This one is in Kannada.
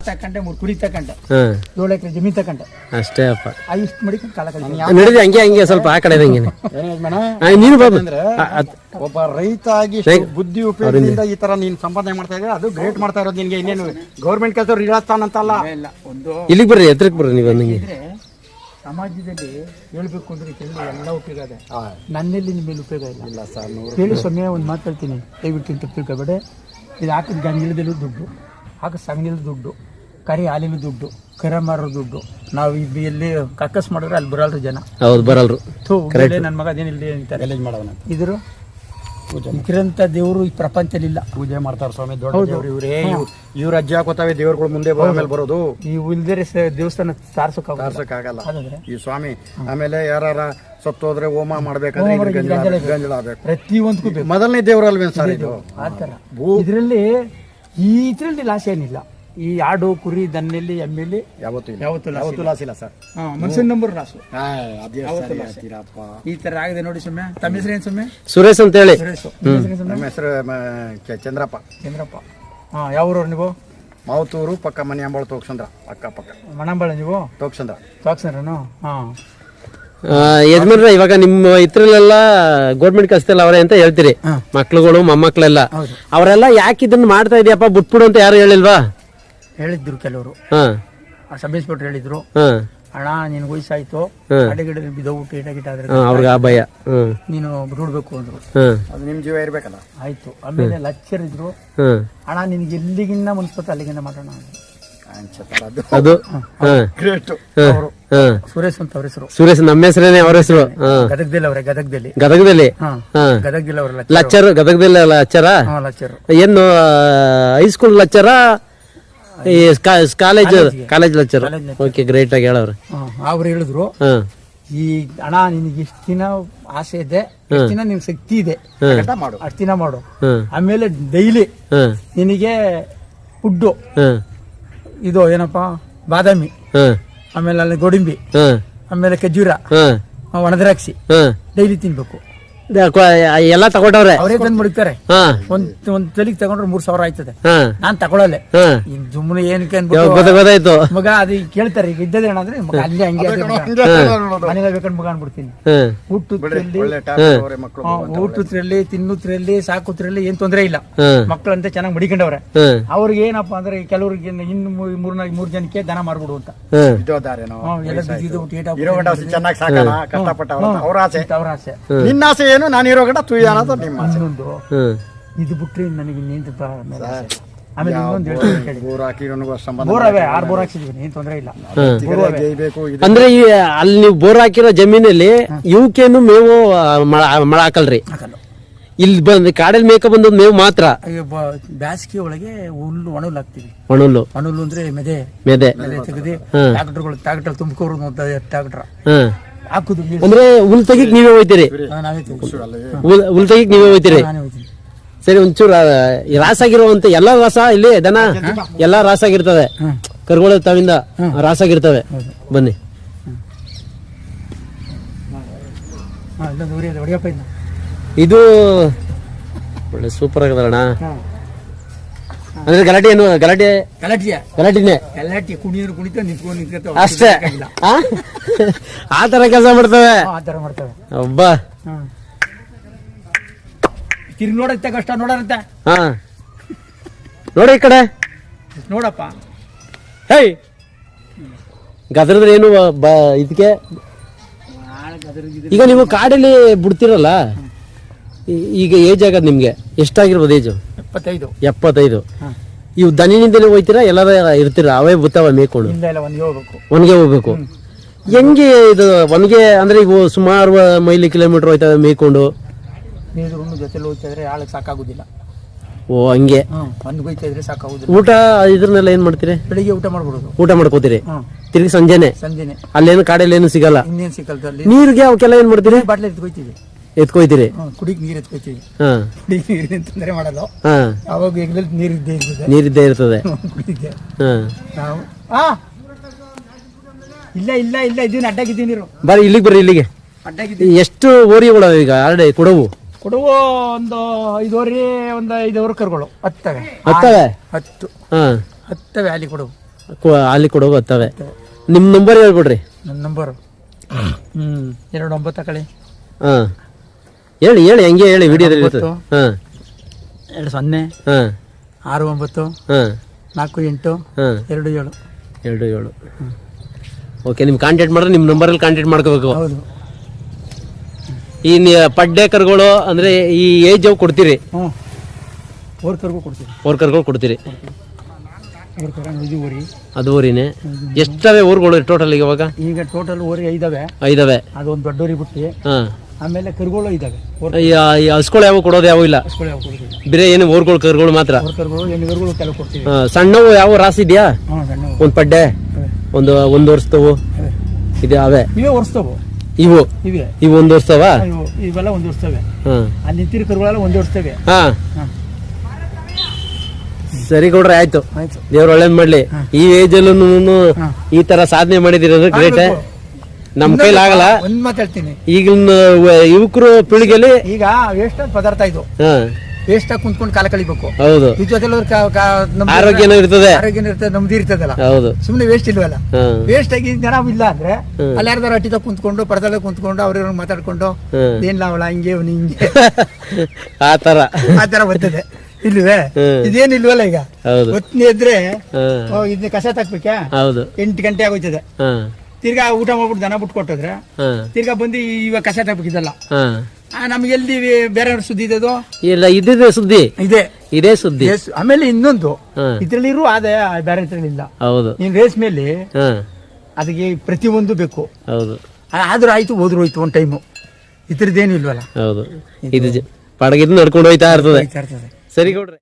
ತಕೊಂಡೆ 3 ಕುರಿ ತಕೊಂಡೆ 7 ಎಕರೆ ಜಮೀನು ತಕೊಂಡೆ ಅಷ್ಟೇ ಅಪ್ಪ. ಇಷ್ಟು ಮಡಿಕೊಂಡು ಕಾಲ ಕಳಿತೀನಿ ನಡೆದಿ ಹಂಗೆ ಸ್ವಲ್ಪ ಆ ಕಡೆ ಹಂಗೆ ನೀನು ಬಾಬು ಒಬ್ಬ ರೈತ ಆಗಿ ಬುದ್ಧಿ ಉಪಯೋಗದಿಂದ ಈ ತರ ನೀನ್ ಸಂಪಾದನೆ ಮಾಡ್ತಾ ಇದ್ರೆ ಅದು ಗ್ರೇಟ್ ಮಾಡ್ತಾ ಇರೋದು. ನಿನ್ಗೆ ಇನ್ನೇನು ಗೌರ್ಮೆಂಟ್ ಕೆಲಸ ಇಳಸ್ತಾನಂತಲ್ಲ. ಇಲ್ಲಿಗೆ ಬರ್ರಿ, ಎತ್ತರಕ್ಕೆ ಬರ್ರಿ ನೀವು. ನನಗೆ ಸಮಾಜದಲ್ಲಿ ಹೇಳ್ಬೇಕು ಅಂದ್ರೆ ಎಲ್ಲ ಉಪಯೋಗ ಇದೆ, ನನ್ನಲ್ಲಿ ನಿಮ್ಮೇಲೆ ಉಪಯೋಗ ಇಲ್ಲ ಸರ್. ಹೇಳಿ ಸೊನ್ನೆ ಒಂದು ಮಾತು ಹೇಳ್ತೀನಿ, ದಯವಿಟ್ಟು ತಿಳ್ಕೊಬೇಡ. ಇದು ಹಾಕಿದ ಗಂಜಲದಲ್ಲೂ ದುಡ್ಡು, ಹಾಕಿದ ಸಗಣಿಲೂ ದುಡ್ಡು, ಕರಿ ಹಾಲಿನ ದುಡ್ಡು, ಕರ ಮಾರೋ ದುಡ್ಡು. ನಾವು ಎಲ್ಲಿ ಕಕ್ಕಸ್ ಮಾಡಿದ್ರೆ ಅಲ್ಲಿ ಬರಲ್ರು ಜನ. ಹೌದು ಬರಲ್ರು. ನನ್ನ ಮಗ ಅದೇನಿಲ್ಲ ಅಂತಾರೆ ಇದ್ರು ಇದ್ರಂತ ದೇವರು ಈ ಪ್ರಪಂಚದಲ್ಲಿಲ್ಲ. ಪೂಜೆ ಮಾಡ್ತಾರೆ ಸ್ವಾಮಿ, ದೊಡ್ಡ ದೇವ್ರು ಇವರೇ. ಇವ್ರ ಅಜ್ಜ ಹಾಕೋತಾವೆ ದೇವ್ರುಗಳು ಮುಂದೆ ಮೇಲೆ ಬರೋದು. ಇವು ಇಲ್ದರೆ ದೇವಸ್ಥಾನ ಸಾರ್ಸಕ್ಕಾಗಲ್ಲ ಈ ಸ್ವಾಮಿ. ಆಮೇಲೆ ಯಾರ ಸತ್ತೋದ್ರೆ ಹೋಮ ಮಾಡ್ಬೇಕಾದ್ರೆ ಗಂಜಲ ಆಗ್ಬೇಕು ಪ್ರತಿಯೊಂದಕ್ಕೂ. ಮೊದಲನೇ ದೇವ್ರು ಅಲ್ವೇನ್ ಸರ್ ಇದು? ಆತರ ಇದ್ರಲ್ಲಿ ಇದ್ರಲ್ಲಿ ಲಾಸ್ ಏನಿಲ್ಲ. ಈ ಆಡು ಕುರಿ ದನ್ನೆಲ್ಲಿ ಎಮ್ಮೆಲಿ ಯಾವತ್ತೂ ಲಾಸ್ ಇಲ್ಲ ಸರ್. ಮನುಷ್ಯನ ನಂಬರ್ ಲಾಸು ಈ ತರ ಆಗಿದೆ ನೋಡಿ. ಸೊಮ್ಮೆ ತಮ್ಮ ಹೆಸರು ಏನ್ ಸೊಮ್ಮೆ? ಸುರೇಶ್ ಅಂತ ಹೇಳಿ. ನಮ್ಮ ಹೆಸರು ಚಂದ್ರಪ್ಪ. ಯಾವ ಊರವ್ರು ನೀವು? ಮಾವತೂರು ಪಕ್ಕ ಮನೆ ಅಂಬಾಳು ತೋಕ್ಸಂದ್ರ ಅಕ್ಕಪಕ್ಕ ಮಣಂಬಾಳ. ನೀವು ತೋಕ್ಸಂದ್ರನು? ಯಜಮಾನ್ರ ಇವಾಗ ನಿಮ್ಮ ಇದ್ರಲ್ಲೆಲ್ಲ ಗೌರ್ಮೆಂಟ್ ಕಸ್ತಲ್ಲ ಅವರೇ ಅಂತ ಹೇಳ್ತೀರಿ, ಮಕ್ಳುಗಳು ಮೊಮ್ಮಕ್ಳೆಲ್ಲ ಅವರೆಲ್ಲ ಯಾಕೆ ಇದನ್ನ ಮಾಡ್ತಾ ಇದೆಯಪ್ಪ ಬಿಟ್ಬಿಡು ಅಂತ ಯಾರು ಹೇಳಿಲ್ವಾ? ಹೇಳಿದ್ರು ಕೆಲವರು. ಸಬ್ ಇನ್ಸ್ಪೆಕ್ಟರ್ ಹೇಳಿದ್ರು, ಅಣ್ಣ ನಿನ್ ವಯಸ್ಸಾಯ್ತು, ಅಡೆಗಿಡ ಬಿದ್ದೋಗ್ಬಿಟ್ಟು ಈಟ ಆದ್ರೆ ಅವ್ರಿಗೆ ಆ ಭಯ, ನೀನು ಬಿಡ್ಬೇಕು ಅಂದ್ರು. ಅದು ನಿಮ್ ಜೀವ ಇರ್ಬೇಕಲ್ಲ. ಆಯ್ತು. ಆಮೇಲೆ ಲೆಕ್ಚರ್ ಇದ್ರು, ಅಣ್ಣ ನಿನ್ಗೆ ಎಲ್ಲಿಗಿನ್ನ ಮನ್ಸ್ಕೊತ ಅಲ್ಲಿಗಿನ್ನ ಮಾಡೋಣ. ಅದು ಸುರೇಶ್ ಅಂತ ಅವ್ರ ಹೆಸರು. ಸುರೇಶ್ ನಮ್ಮ ಹೆಸರೇನೆ ಅವ್ರ ಹೆಸರು. ಗದಗದಲ್ಲಿ ಅವ್ರೆ. ಗದಗದಲ್ಲಿ ಗದಗದಲ್ಲಿ ಅವ್ರ ಲಚ್ಚರ್. ಗದಗದಲ್ಲಿ ಲಚ್ಚರ ಏನು? High school lecturer, college lecturer. Okay, great ಆಗಿ ಹೇಳವ್ರೆ. ಅವ್ರು ಹೇಳಿದ್ರು, ಈ ಅಣ್ಣ ನಿನಗೆ ಎಷ್ಟು ದಿನ ಆಸೆ ಇದೆ, ಎಷ್ಟು ದಿನ ನಿನ್ ಶಕ್ತಿ ಇದೆ, ಅಷ್ಟು ದಿನ ಮಾಡು. ಆಮೇಲೆ ಡೈಲಿ ನಿನಗೆ ಫುಡ್ಡು ಇದು ಏನಪ್ಪಾ ಬಾದಾಮಿ, ಆಮೇಲೆ ಅಲ್ಲಿ ಗೋಡಂಬಿ, ಆಮೇಲೆ ಖಜೂರ, ಒಣದ್ರಾಕ್ಷಿ ಡೈಲಿ ತಿನ್ಬೇಕು. ಎಲ್ಲ ತಗೊಂಡವ್ರೆ, ಅವರೇ ತಂದು ಮುಡಿತಾರೆ. ಒಂದ್ ತಲಿಗೆ ತಗೊಂಡ್ರೆ 3,000 ಆಯ್ತದೆ. ನಾನ್ ತಗೊಳಲ್ಲ, ಸುಮ್ಮನೆ ಏನಕ್ಕೆ ಗೊತ್ತಾಯ್ತು ಮಗ. ಅದು ಕೇಳ್ತಾರೆ, ಈಗ ಇದ್ದದೇ ಅಂದ್ರೆ ಮಗ ಅಲ್ಲಿ ಹಂಗೆ ಮನೇಲಿ ಬೇಕಂಡ್ ಮಗ ಅನ್ಬಿಡ್ತೀನಿ. ಊಟದ್ರಲ್ಲಿ ತಿನ್ನುದ್ರಲ್ಲಿ ಸಾಕುದ್ರಲ್ಲಿ ಏನ್ ತೊಂದ್ರೆ ಇಲ್ಲ. ಮಕ್ಕಳಂತೆ ಚೆನ್ನಾಗಿ ಮಡಿಕೊಂಡವ್ರೆ. ಅವ್ರಿಗೆ ಏನಪ್ಪಾ ಅಂದ್ರೆ ಕೆಲವ್ರಿಗೆ ಇನ್ನು 3 ಜನಕ್ಕೆ ದನ ಮಾರ್ಬಿಡು ಅಂತ ಅವ್ರ ಆಸೆ. ಏನು ನಾನು ಇರೋ ಗಂಟ ತುಯ್ಯ ಅನ್ನೋದು ನಿಮ್ಮ ಇನ್ನೊಂದು. ಇದು ಬಿಟ್ರೆ ನನಗೆ ಇನ್ನೇನು ಆಮೇಲೆ ಇನ್ನೊಂದು ಹೇಳ್ತೀನಿ, ಬೋರ್ ಹಾಕಿರೋನು ಬೋರ್ ಅವೇ 6 ಬೋರ್ ಹಾಕ್ಸಿದೀನಿ, ಏನ್ ತೊಂದ್ರೆ ಇಲ್ಲ. ಅಂದ್ರೆ ಅಲ್ಲಿ ನೀವು ಬೋರ್ ಹಾಕಿರೋ ಜಮೀನಲ್ಲಿ ಇವಕ್ಕೇನು ಮೇವು ಮಳ ಹಾಕಲ್ರಿ? ಇಲ್ಲಿ ಬಂದ್ ಕಾಡಲ್ಲಿ ಮೇಕ ಬಂದದ್ ಮೇವು ಮಾತ್ರ. ಬ್ಯಾಸಿಗೆ ಒಳಗೆ ಹುಲ್ಲು ಒಣಹುಲ್ಲು ಹಾಕ್ತಿವಿ. ಒಣಹುಲ್ಲು ಅಂದ್ರೆ ಮೆದೆ ತೆಗೆದು ಟ್ರಾಕ್ಟರ್ ತುಂಬಿಕೋರು ಟ್ರಾಕ್ಟರ್ ಹಾಕುದು. ಅಂದ್ರೆ ಹುಲ್ ತೆಗಿಕ್ ನೀವೇ ಹೋಯ್ತೀರಿ? ಹುಲ್ ತೆಗಿಕ್ ನೀವೇ ಹೋಯ್ತೀರಿ? ಸರಿ, ಒಂಚೂರು ರಾಸಾಗಿರುವಂತ ಎಲ್ಲಾ ರಾಸ ಇಲ್ಲಿ ದನ ಎಲ್ಲಾ ರಾಸಾಗಿರ್ತದೆ, ಕರುಗಳು ತಾವಿಂದ ರಾಸಾಗಿರ್ತವೆ. ಬನ್ನಿ. ಇದು ಒಳ್ಳೆ ಸೂಪರ್ ಆಗದಣ್ಣ. ಅಂದ್ರೆ ಗಲಾಟೆ ಏನು? ಗಲಾಟಿನೇ ಅಷ್ಟೇ. ಆ ತರ ಕೆಲಸ ಮಾಡ್ತವೆ. ಒಬ್ಬ ತಿರ್ಗಿ ನೋಡತ್ತೆ ಕಷ್ಟ ನೋಡತ್ತೆ. ನೋಡಿ ಈ ಕಡೆ ನೋಡಪ್ಪ. ಹೇ ಗದ್ರದ್ರೆ ಏನು ಇದಕ್ಕೆ? ಈಗ ನೀವು ಕಾಡಲ್ಲಿ ಬಿಡ್ತಿರಲ್ಲ, ಈಗ ಏಜ್ ಆಗದ್ ನಿಮ್ಗೆ ಎಷ್ಟಾಗಿರ್ಬೋದು? ಏಜು 75. ಇವು ದನಿನಿಂದಲೇ ಹೋಯ್ತೀರಾ? ಎಲ್ಲಾರ ಇರ್ತೀರಾ? ಅವೇ ಬುತ್ತಾವ ಮೇಯ್ಕೊಂಡು ಒನ್ಗೆ ಹೋಗ್ಬೇಕು. ಹೆಂಗೆ ಇದು ಒನ್ಗೆ ಅಂದ್ರೆ ಈಗ ಸುಮಾರು ಮೈಲಿ ಕಿಲೋಮೀಟರ್ ಹೋಯ್ತವೆ ಮೇಯ್ಕೊಂಡು? ಜೊತೆಲಿ ಹೋಗ್ತಿದ್ರೆ ಆಳಕ್ಕೆ ಸಾಕಾಗುದಿಲ್ಲ. ಓ ಹಂಗೆ ಸಾಕಾಗುದಿಲ್ಲ. ಊಟ ಇದ್ರನ್ನೆಲ್ಲ ಏನ್ ಮಾಡ್ತೀರಿ? ಬೆಳಿಗ್ಗೆ ಊಟ ಮಾಡ್ಬಿಡೋದು. ಊಟ ಮಾಡ್ಕೋತೀರಿ, ತಿರ್ಗಿ ಸಂಜೆನೆ ಅಲ್ಲೇನು ಕಾಡಲ್ಲಿ ಏನು ಸಿಗಲ್ಲ. ನೀರಿಗೆ ಅವಕ್ಕೆಲ್ಲ ಏನ್ ಮಾಡ್ತೀರಿ? ಬಾಟ್ಲಿ ಎತ್ಕೊಯ್ತೀರಿ? ಕುಡಿಕ್ ನೀರ್ ಎತ್ಕೊಯ್ತೀವಿ. ತೊಂದರೆ ಮಾಡಲ್ಲ. ಅವಾಗ ನೀರಿದ್ದೇ ಇರ್ತದೆ. ಇಲ್ಲ ಇದೀನಿ, ಅಡ್ಡಾಗಿದ್ದೀನಿ ನೀರು. ಬರ್ರಿ ಇಲ್ಲಿಗೆ, ಬರ್ರಿ ಇಲ್ಲಿಗೆ. ಎಷ್ಟು ಓರಿಗಳು ಈಗ ಆಲ್ರೆಡಿ ಕೊಡವು? ಒಂದು 5 ಕರುಗಳು 10 10 ಅಲ್ಲಿ ಕೊಡವು. ಹಾಲಿ ಕೊಡೋಗು ಹತ್ತವೆ. ನಿಮ್ಮ ನಂಬರ್ ಹೇಳ್ಬಿಡ್ರಿ. ನನ್ನ ನಂಬರು 29 ಕಳೆ. ಹಾಂ ಹೇಳಿ ಹಂಗೆ ಹೇಳಿ ವಿಡಿಯೋದಲ್ಲಿ ಇರ್ತದೆ. ಹಾಂ 20 ಹಾಂ 69 ಹಾಂ 48 ಹಾಂ 27. 27. ಓಕೆ, ನಿಮ್ಗೆ ಕಾಂಟ್ಯಾಕ್ಟ್ ಮಾಡಿದ್ರೆ ನಿಮ್ಮ ನಂಬರಲ್ಲಿ ಕಾಂಟ್ಯಾಕ್ಟ್ ಮಾಡ್ಕೋಬೇಕು. ಹೌದು. ಈ ಪಡ್ಡೆ ಕರುಗಳು ಅಂದರೆ ಈ ಏಜ್ ಅವು ಕೊಡ್ತೀರಿ? ಹ್ಞೂ, ಓರ್ಕರ್ಗೂ ಕೊಡ್ತೀವಿ. ಓರ್ಕರ್ಗಳು ಕೊಡ್ತೀರಿ? ಓರ್ಕರ್ ಇದು ಊರಿ. ಅದು ಊರಿನೇ. ಎಷ್ಟವೆ ಊರುಗಳು ಟೋಟಲ್ ಇವಾಗ? ಈಗ ಟೋಟಲ್ ಊರಿ 5 ಐದವೆ. ಅದೊಂದು ದೊಡ್ಡ ಊರಿ ಬಿಟ್ಟು ಹಾಂ. ಆಮೇಲೆ ಕರುಗಳು ಇದ್ದಾವೆ. ಹಸ್ಗಳು ಯಾವ ಕೊಡೋದು ಯಾವ ಇಲ್ಲ? ಹಸ್ಗಳು ಯಾವ ಕೊಡ್ತೀವಿ? ಬೇರೆ ಏನು ಊರುಗಳು ಕರುಗಳು ಮಾತ್ರ? ಓರ್ಕರ್ಗಳು ಹೆಣ್ಣುಗರುಗಳು ಕೆಲವು ಕೊಡ್ತೀವಿ. ಸಣ್ಣವು ಯಾವ ರಾಸಿ ಇದೆಯಾ? ಹಾಂ, ಸಣ್ಣ ಒಂದು ಪಡ್ಡೆ ಒಂದು ವರ್ಷದವು ಇದೆ ಅವೇ? ಇವೇ ಒರೆಸ್ತವು. ಇವು ಇವೆ ಇವು 1 ವರ್ಷದವ? ಇವೆಲ್ಲ 1 ವರ್ಷವೆ. ಹಾಂ. ಅಲ್ಲಿ ನಿಂತಿರೋ ಕರುಗಳೆಲ್ಲ 1 ವರ್ಷವೆ. ಹಾಂ. ಹಾಂ, ಸರಿ ಕೊಡ್ರಿ, ಆಯ್ತು. ಆಯ್ತು. ದೇವ್ರು ಒಳ್ಳೇದ್ ಮಾಡ್ಲಿ. ಈ ಏಜ್ ಅಲ್ಲೂ ಈ ತರ ಸಾಧನೆ ಮಾಡಿದಿರೋದು ಗ್ರೇಟ್. ನಮ್ ಕೈಲಿ ಆಗಲ್ಲ. ಒಂದ್ ಮಾತು ಹೇಳ್ತೀನಿ, ಈಗಿನ ಯುವಕರು ಪೀಳಿಗೆಯಲ್ಲಿ ಈಗ ವೇಸ್ಟ್ ಪದಾರ್ಥ ಇದು. ವೇಸ್ಟ್ ಆಗಿ ಕುಂತ್ಕೊಂಡು ಕಾಲ ಕಳಿಬೇಕು. ಹೌದು. ಇದ್ರ ಜೊತೆ ಆರೋಗ್ಯನೂ ಇರ್ತದೆ, ಆರೋಗ್ಯನೂ ಇರ್ತದೆ, ನಮ್ದು ಇರ್ತದಲ್ಲ. ಹೌದು. ಸುಮ್ನೆ ವೇಸ್ಟ್ ಇಲ್ವಲ್ಲ. ವೇಸ್ಟ್ ಆಗಿ ಜನ ಇಲ್ಲ ಅಂದ್ರೆ ಅಲ್ಲಿ ಯಾರ್ದಾರ ಅಟ್ಟಿತ ಕುಂತ್ಕೊಂಡು ಪರದಲ್ಲ ಕುಂತ್ಕೊಂಡು ಅವ್ರ ಮಾತಾಡ್ಕೊಂಡು ಏನ್ ಲಾವಳ ಹಿಂಗೆ ಹಿಂಗೆ ಆ ತರ ಬರ್ತದೆ. ಇಲ್ವೇ? ಇದೇನಿಲ್ವಲ್ಲ ಈಗ. ಹೊತ್ತಿನ ಇದ್ರೆ ಇದನ್ನ ಕಸ ತಾಕ್ಬೇಕಾ? 8 ಗಂಟೆ ಆಗೋಯ್ತದೆ. ತಿರ್ಗಾ ಊಟ ಮಾಡ್ಬಿಟ್ಟು ದನ ಬಿಟ್ಟು ಕೊಟ್ಟಿದ್ರೆ ತಿರ್ಗಾ ಬಂದು ಇವಾಗ ಕಸ ತಾಕ್ಬೇಕಿದಲ್ಲ. ನಮ್ಗೆ ಎಲ್ಲಿ ಬೇರೆ ಸುದ್ದಿ ಇದದು ಇಲ್ಲ, ಇದೇ ಸುದ್ದಿ ಇದೇ ಸುದ್ದಿ. ಆಮೇಲೆ ಇನ್ನೊಂದು ಇದ್ರಲ್ಲಿರು ಆದಾಯ ಬೇರೆ ಇದ್ರಲ್ಲಿಲ್ಲ. ಹೌದು. ನೀನ್ ರೇಸ್ ಮೇಲೆ ಅದಕ್ಕೆ ಪ್ರತಿಯೊಂದು ಬೇಕು. ಹೌದು. ಆದ್ರೂ ಆಯ್ತು, ಹೋದ್ರು ಹೋಯ್ತು ಒಂದ್ ಟೈಮು. ಇದ್ರದ್ದೇನು ಇಲ್ವಲ್ಲ. ಹೌದು. ಇದು ಪಡಗಿದ್ದು ನಡ್ಕೊಂಡು ಹೋಯ್ತಾ ಇರ್ತದೆ. ಸರಿ ಕೊಡ್ರಿ.